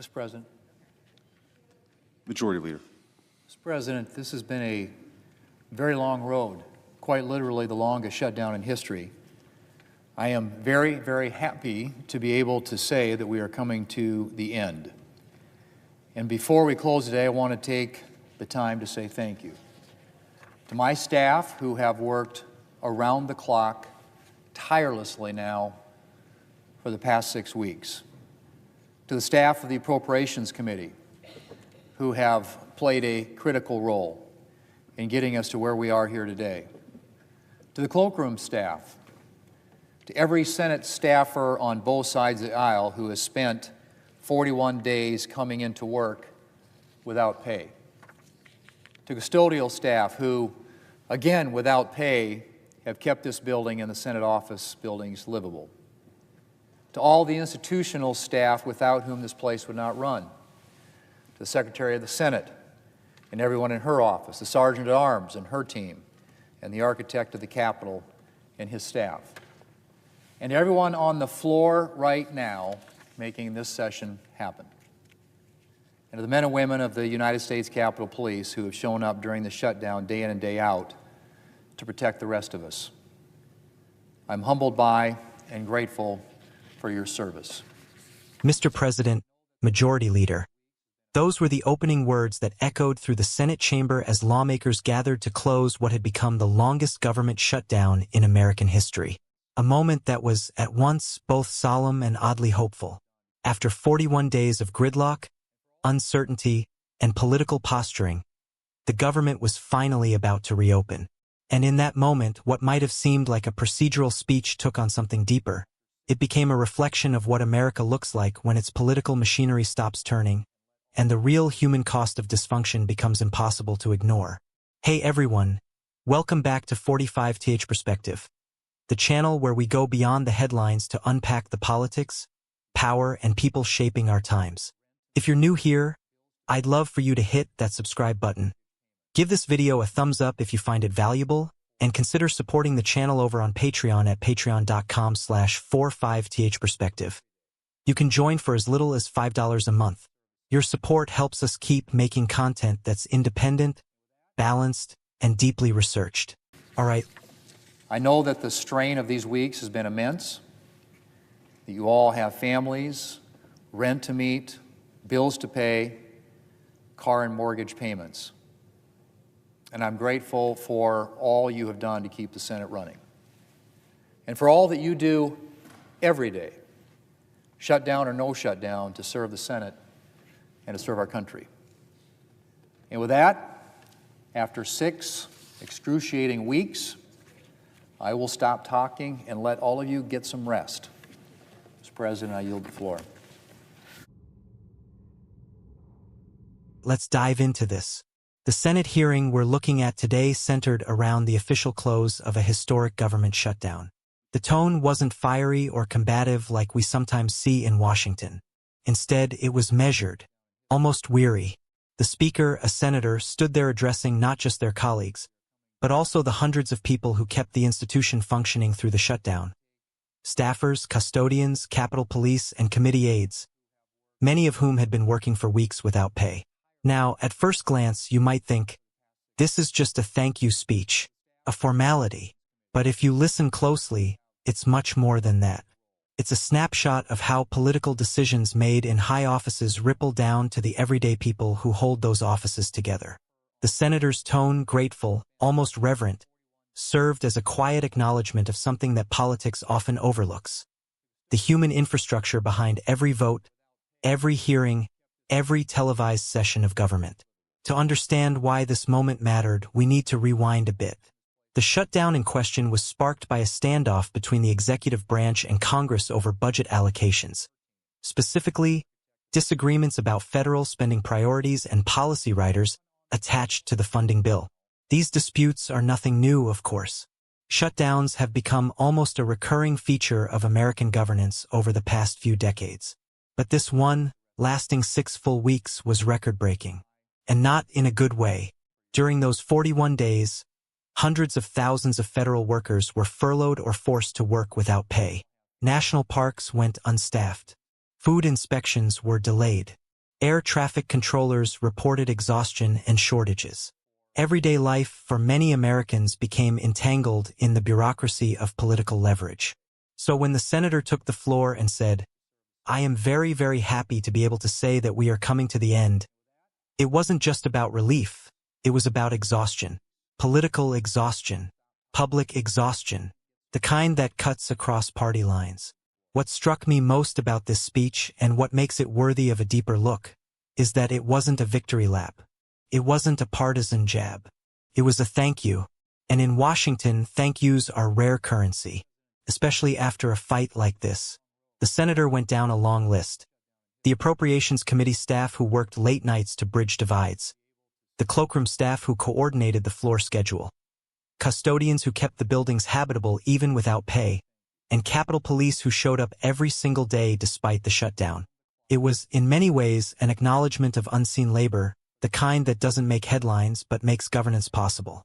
Mr. President. Majority Leader. Mr. President, this has been a very long road, quite literally the longest shutdown in history. I am very, very happy to be able to say that we are coming to the end. And before we close today, I want to take the time to say thank you to my staff who have worked around the clock tirelessly now for the past 6 weeks, to the staff of the Appropriations Committee who have played a critical role in getting us to where we are here today, to the cloakroom staff, to every Senate staffer on both sides of the aisle who has spent 41 days coming into work without pay, to custodial staff who, again, without pay, have kept this building and the Senate office buildings livable, to all the institutional staff without whom this place would not run, to the Secretary of the Senate and everyone in her office, the Sergeant at Arms and her team, and the architect of the Capitol and his staff, and everyone on the floor right now making this session happen, and to the men and women of the United States Capitol Police who have shown up during the shutdown day in and day out to protect the rest of us. I'm humbled by and grateful for your service. Mr. President, Majority Leader, those were the opening words that echoed through the Senate chamber as lawmakers gathered to close what had become the longest government shutdown in American history. A moment that was, at once, both solemn and oddly hopeful. After 41 days of gridlock, uncertainty, and political posturing, the government was finally about to reopen. And in that moment, what might have seemed like a procedural speech took on something deeper. It became a reflection of what America looks like when its political machinery stops turning, and the real human cost of dysfunction becomes impossible to ignore. Hey everyone, welcome back to 45th Perspective, the channel where we go beyond the headlines to unpack the politics, power, and people shaping our times. If you're new here, I'd love for you to hit that subscribe button. Give this video a thumbs up if you find it valuable, and consider supporting the channel over on Patreon at patreon.com/45thperspective. You can join for as little as $5 a month. Your support helps us keep making content that's independent, balanced, and deeply researched. All right. I know that the strain of these weeks has been immense, that you all have families, rent to meet, bills to pay, car and mortgage payments. And I'm grateful for all you have done to keep the Senate running, and for all that you do every day, shutdown or no shutdown, to serve the Senate and to serve our country. And with that, after 6 excruciating weeks, I will stop talking and let all of you get some rest. Mr. President, I yield the floor. Let's dive into this. The Senate hearing we're looking at today centered around the official close of a historic government shutdown. The tone wasn't fiery or combative like we sometimes see in Washington. Instead, it was measured, almost weary. The Speaker, a senator, stood there addressing not just their colleagues, but also the hundreds of people who kept the institution functioning through the shutdown. Staffers, custodians, Capitol Police, and committee aides, many of whom had been working for weeks without pay. Now, at first glance, you might think, this is just a thank you speech, a formality. But if you listen closely, it's much more than that. It's a snapshot of how political decisions made in high offices ripple down to the everyday people who hold those offices together. The senator's tone, grateful, almost reverent, served as a quiet acknowledgement of something that politics often overlooks: the human infrastructure behind every vote, every hearing, every televised session of government. To understand why this moment mattered, we need to rewind a bit. The shutdown in question was sparked by a standoff between the executive branch and Congress over budget allocations. Specifically, disagreements about federal spending priorities and policy riders attached to the funding bill. These disputes are nothing new, of course. Shutdowns have become almost a recurring feature of American governance over the past few decades. But this one, lasting 6 full weeks, was record-breaking. And not in a good way. During those 41 days, hundreds of thousands of federal workers were furloughed or forced to work without pay. National parks went unstaffed. Food inspections were delayed. Air traffic controllers reported exhaustion and shortages. Everyday life for many Americans became entangled in the bureaucracy of political leverage. So when the senator took the floor and said, "I am very, very happy to be able to say that we are coming to the end," it wasn't just about relief, it was about exhaustion. Political exhaustion. Public exhaustion. The kind that cuts across party lines. What struck me most about this speech, and what makes it worthy of a deeper look, is that it wasn't a victory lap. It wasn't a partisan jab. It was a thank you. And in Washington, thank yous are rare currency, especially after a fight like this. The senator went down a long list. The Appropriations Committee staff who worked late nights to bridge divides. The cloakroom staff who coordinated the floor schedule. Custodians who kept the buildings habitable even without pay. And Capitol Police who showed up every single day despite the shutdown. It was, in many ways, an acknowledgement of unseen labor, the kind that doesn't make headlines but makes governance possible.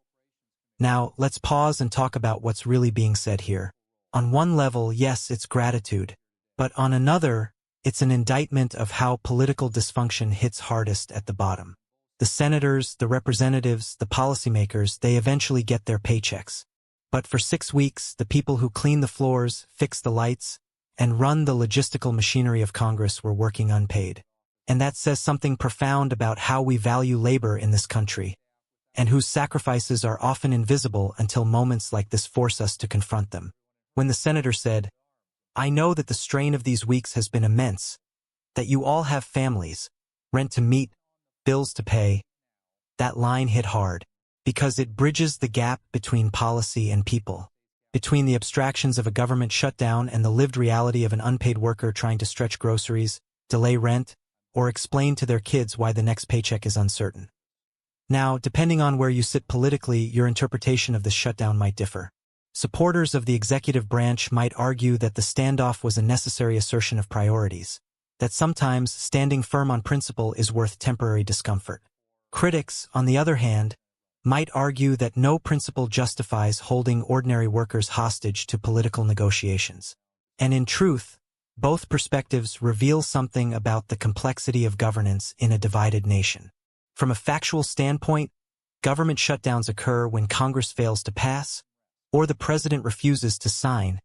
Now, let's pause and talk about what's really being said here. On one level, yes, it's gratitude. But on another, it's an indictment of how political dysfunction hits hardest at the bottom. The senators, the representatives, the policymakers, they eventually get their paychecks. But for 6 weeks, the people who clean the floors, fix the lights, and run the logistical machinery of Congress were working unpaid. And that says something profound about how we value labor in this country, and whose sacrifices are often invisible until moments like this force us to confront them. When the senator said, "I know that the strain of these weeks has been immense, that you all have families, rent to meet, bills to pay," that line hit hard, because it bridges the gap between policy and people, between the abstractions of a government shutdown and the lived reality of an unpaid worker trying to stretch groceries, delay rent, or explain to their kids why the next paycheck is uncertain. Now, depending on where you sit politically, your interpretation of this shutdown might differ. Supporters of the executive branch might argue that the standoff was a necessary assertion of priorities, that sometimes standing firm on principle is worth temporary discomfort. Critics, on the other hand, might argue that no principle justifies holding ordinary workers hostage to political negotiations. And in truth, both perspectives reveal something about the complexity of governance in a divided nation. From a factual standpoint, government shutdowns occur when Congress fails to pass, or the president refuses to sign,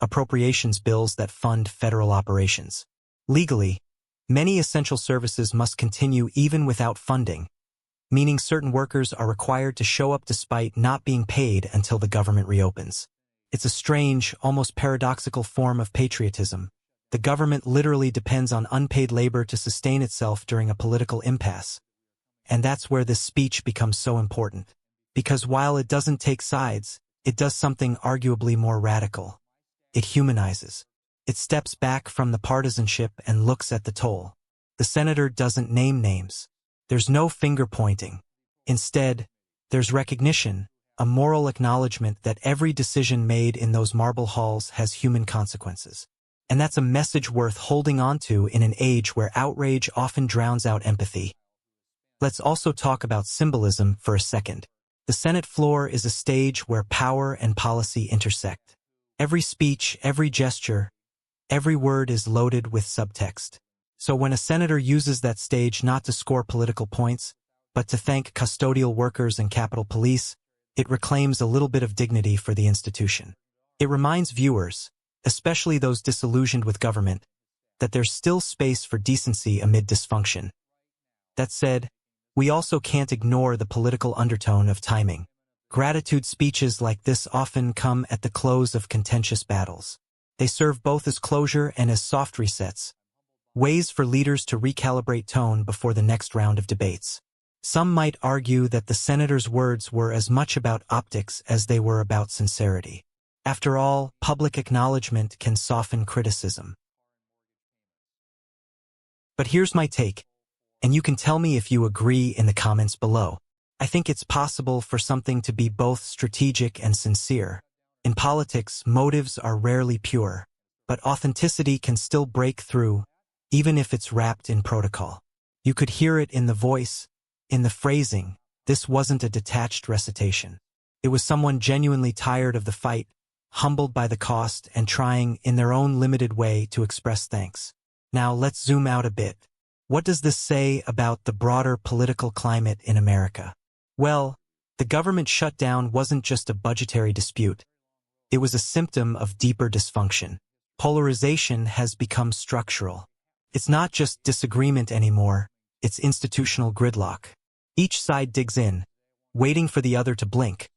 appropriations bills that fund federal operations. Legally, many essential services must continue even without funding, meaning certain workers are required to show up despite not being paid until the government reopens. It's a strange, almost paradoxical form of patriotism. The government literally depends on unpaid labor to sustain itself during a political impasse. And that's where this speech becomes so important. Because while it doesn't take sides, it does something arguably more radical. It humanizes. It steps back from the partisanship and looks at the toll. The senator doesn't name names. There's no finger-pointing. Instead, there's recognition, a moral acknowledgement that every decision made in those marble halls has human consequences. And that's a message worth holding on to in an age where outrage often drowns out empathy. Let's also talk about symbolism for a second. The Senate floor is a stage where power and policy intersect. Every speech, every gesture, every word is loaded with subtext. So when a senator uses that stage not to score political points, but to thank custodial workers and Capitol Police, it reclaims a little bit of dignity for the institution. It reminds viewers, especially those disillusioned with government, that there's still space for decency amid dysfunction. That said, we also can't ignore the political undertone of timing. Gratitude speeches like this often come at the close of contentious battles. They serve both as closure and as soft resets, ways for leaders to recalibrate tone before the next round of debates. Some might argue that the senator's words were as much about optics as they were about sincerity. After all, public acknowledgement can soften criticism. But here's my take, and you can tell me if you agree in the comments below. I think it's possible for something to be both strategic and sincere. In politics, motives are rarely pure, but authenticity can still break through, even if it's wrapped in protocol. You could hear it in the voice, in the phrasing. This wasn't a detached recitation. It was someone genuinely tired of the fight, humbled by the cost, and trying, in their own limited way, to express thanks. Now let's zoom out a bit. What does this say about the broader political climate in America? Well, the government shutdown wasn't just a budgetary dispute. It was a symptom of deeper dysfunction. Polarization has become structural. It's not just disagreement anymore, it's institutional gridlock. Each side digs in, waiting for the other to blink,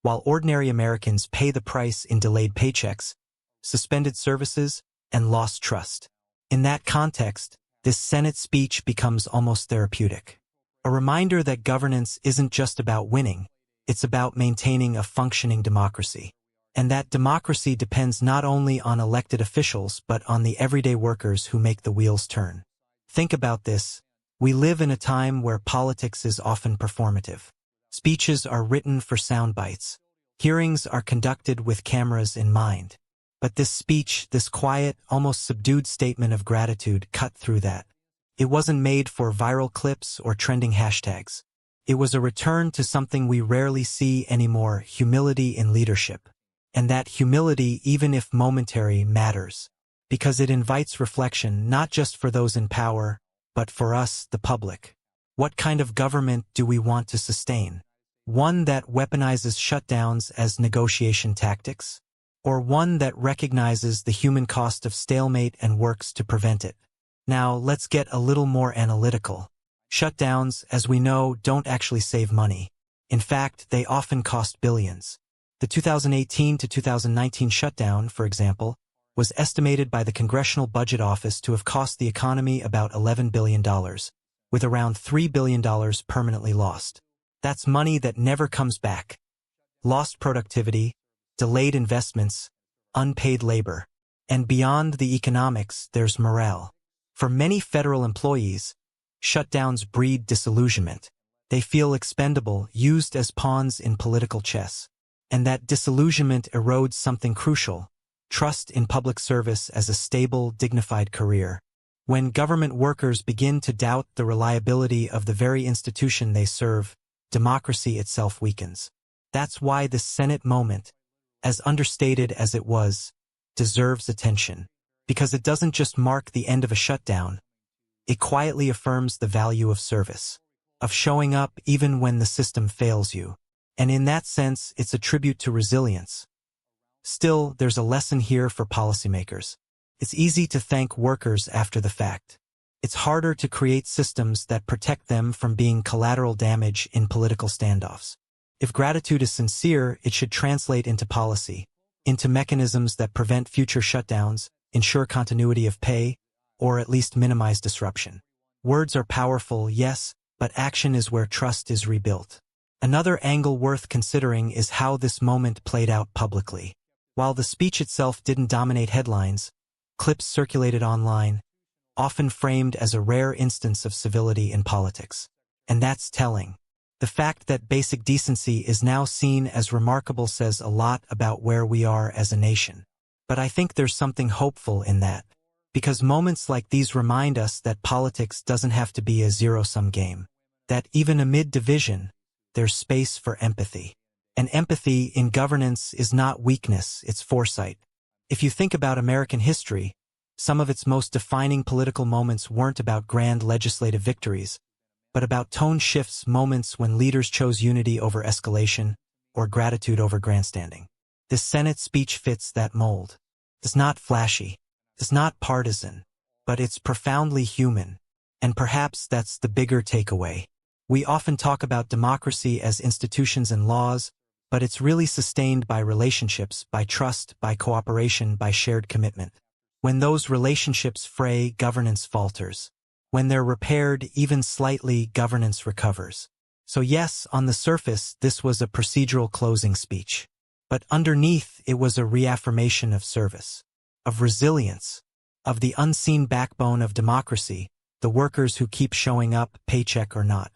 while ordinary Americans pay the price in delayed paychecks, suspended services, and lost trust. In that context, this Senate speech becomes almost therapeutic. A reminder that governance isn't just about winning, it's about maintaining a functioning democracy. And that democracy depends not only on elected officials but on the everyday workers who make the wheels turn. Think about this. We live in a time where politics is often performative. Speeches are written for sound bites. Hearings are conducted with cameras in mind. But this speech, this quiet, almost subdued statement of gratitude cut through that. It wasn't made for viral clips or trending hashtags. It was a return to something we rarely see anymore, humility in leadership. And that humility, even if momentary, matters. Because it invites reflection not just for those in power, but for us, the public. What kind of government do we want to sustain? One that weaponizes shutdowns as negotiation tactics? Or one that recognizes the human cost of stalemate and works to prevent it? Now, let's get a little more analytical. Shutdowns, as we know, don't actually save money. In fact, they often cost billions. The 2018 to 2019 shutdown, for example, was estimated by the Congressional Budget Office to have cost the economy about $11 billion, with around $3 billion permanently lost. That's money that never comes back. Lost productivity, delayed investments, unpaid labor. And beyond the economics, there's morale. For many federal employees, shutdowns breed disillusionment. They feel expendable, used as pawns in political chess. And that disillusionment erodes something crucial: trust in public service as a stable, dignified career. When government workers begin to doubt the reliability of the very institution they serve, democracy itself weakens. That's why this Senate moment, as understated as it was, deserves attention. Because it doesn't just mark the end of a shutdown, it quietly affirms the value of service, of showing up even when the system fails you. And in that sense, it's a tribute to resilience. Still, there's a lesson here for policymakers. It's easy to thank workers after the fact. It's harder to create systems that protect them from being collateral damage in political standoffs. If gratitude is sincere, it should translate into policy, into mechanisms that prevent future shutdowns, ensure continuity of pay, or at least minimize disruption. Words are powerful, yes, but action is where trust is rebuilt. Another angle worth considering is how this moment played out publicly. While the speech itself didn't dominate headlines, clips circulated online, often framed as a rare instance of civility in politics. And that's telling. The fact that basic decency is now seen as remarkable says a lot about where we are as a nation. But I think there's something hopeful in that. Because moments like these remind us that politics doesn't have to be a zero-sum game. That even amid division, there's space for empathy. And empathy in governance is not weakness, it's foresight. If you think about American history, some of its most defining political moments weren't about grand legislative victories, but about tone shifts, moments when leaders chose unity over escalation or gratitude over grandstanding. This Senate speech fits that mold. It's not flashy, it's not partisan, but it's profoundly human. And perhaps that's the bigger takeaway. We often talk about democracy as institutions and laws, but it's really sustained by relationships, by trust, by cooperation, by shared commitment. When those relationships fray, governance falters. When they're repaired, even slightly, governance recovers. So yes, on the surface, this was a procedural closing speech. But underneath, it was a reaffirmation of service, of resilience, of the unseen backbone of democracy, the workers who keep showing up, paycheck or not.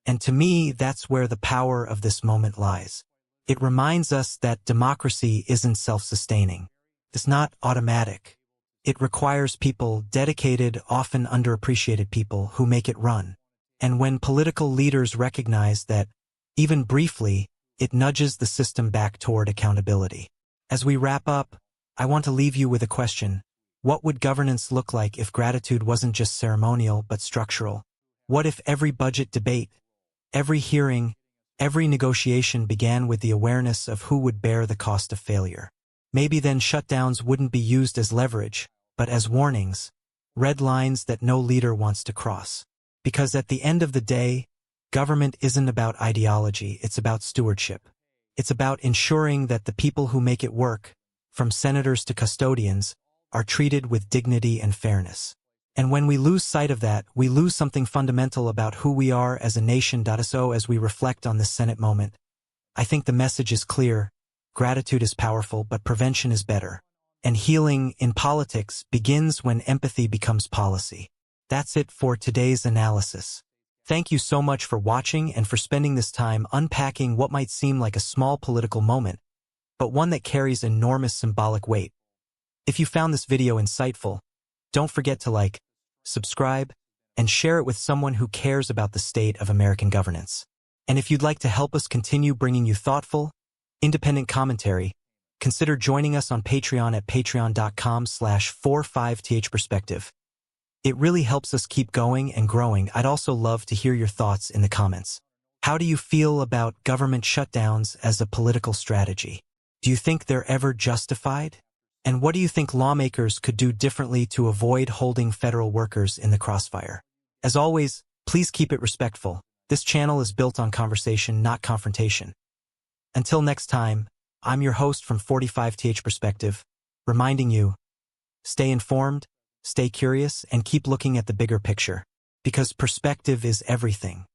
And to me, that's where the power of this moment lies. It reminds us that democracy isn't self-sustaining. It's not automatic. It requires people, dedicated, often underappreciated people, who make it run. And when political leaders recognize that, even briefly, it nudges the system back toward accountability. As we wrap up, I want to leave you with a question. What would governance look like if gratitude wasn't just ceremonial but structural? What if every budget debate, every hearing, every negotiation began with the awareness of who would bear the cost of failure? Maybe then shutdowns wouldn't be used as leverage, but as warnings, red lines that no leader wants to cross. Because at the end of the day, government isn't about ideology, it's about stewardship. It's about ensuring that the people who make it work, from senators to custodians, are treated with dignity and fairness. And when we lose sight of that, we lose something fundamental about who we are as a nation. So as we reflect on this Senate moment, I think the message is clear. Gratitude is powerful, but prevention is better. And healing in politics begins when empathy becomes policy. That's it for today's analysis. Thank you so much for watching and for spending this time unpacking what might seem like a small political moment, but one that carries enormous symbolic weight. If you found this video insightful, don't forget to like, subscribe, and share it with someone who cares about the state of American governance. And if you'd like to help us continue bringing you thoughtful, independent commentary, consider joining us on Patreon at patreon.com/45thperspective. It really helps us keep going and growing. I'd also love to hear your thoughts in the comments. How do you feel about government shutdowns as a political strategy? Do you think they're ever justified? And what do you think lawmakers could do differently to avoid holding federal workers in the crossfire? As always, please keep it respectful. This channel is built on conversation, not confrontation. Until next time, I'm your host from 45th Perspective, reminding you, stay informed, stay curious, and keep looking at the bigger picture, because perspective is everything.